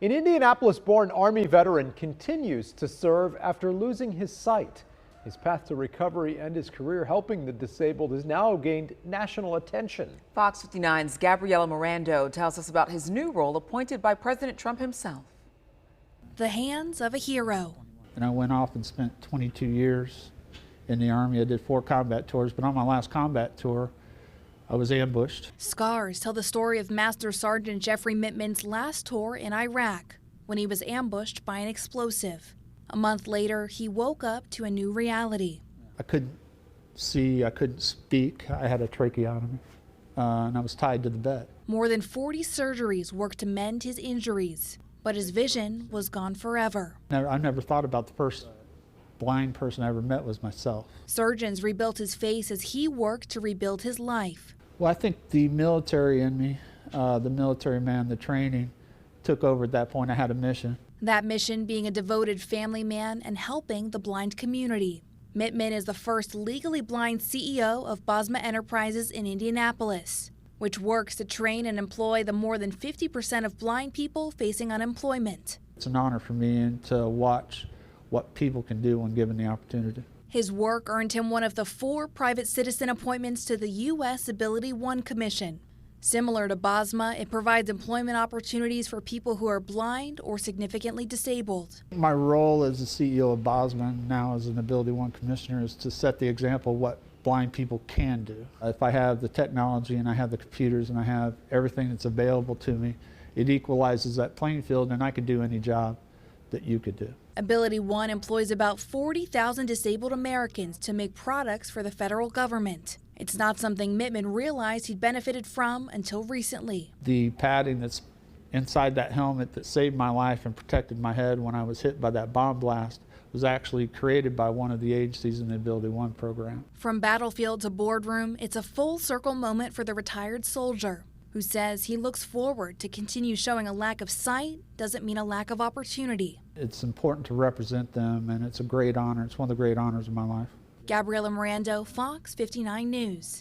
An Indianapolis-born Army veteran continues to serve after losing his sight. His path to recovery and his career helping the disabled has now gained national attention. Fox 59's Gabriela Mirando tells us about his new role appointed by President Trump himself. The hands of a hero. And I went off and spent 22 years in the Army. I did 4 combat tours, but on my last combat tour, I was ambushed. Scars tell the story of Master Sergeant Jeffrey Mittman's last tour in Iraq, when he was ambushed by an explosive. A month later, he woke up to a new reality. I couldn't see, I couldn't speak. I had a tracheotomy, and I was tied to the bed. More than 40 surgeries worked to mend his injuries, but his vision was gone forever. I never thought about the first blind person I ever met was myself. Surgeons rebuilt his face as he worked to rebuild his life. Well, I think the military in me, the military man, the training, took over at that point. I had a mission. That mission being a devoted family man and helping the blind community. Mittman is the first legally blind CEO of Bosma Enterprises in Indianapolis, which works to train and employ the more than 50% of blind people facing unemployment. It's an honor for me to watch what people can do when given the opportunity. His work earned him one of the 4 private citizen appointments to the U.S. AbilityOne Commission. Similar to Bosma, it provides employment opportunities for people who are blind or significantly disabled. My role as the CEO of Bosma, and now as an AbilityOne Commissioner, is to set the example of what blind people can do. If I have the technology and I have the computers and I have everything that's available to me, it equalizes that playing field and I could do any job that you could do. AbilityOne employs about 40,000 disabled Americans to make products for the federal government. It's not something Mittman realized he'd benefited from until recently. The padding that's inside that helmet that saved my life and protected my head when I was hit by that bomb blast was actually created by one of the agencies in the AbilityOne program. From battlefield to boardroom, it's a full circle moment for the retired soldier, who says he looks forward to continue showing a lack of sight doesn't mean a lack of opportunity. It's important to represent them, and it's a great honor. It's one of the great honors of my life. Gabriela Mirando, Fox 59 News.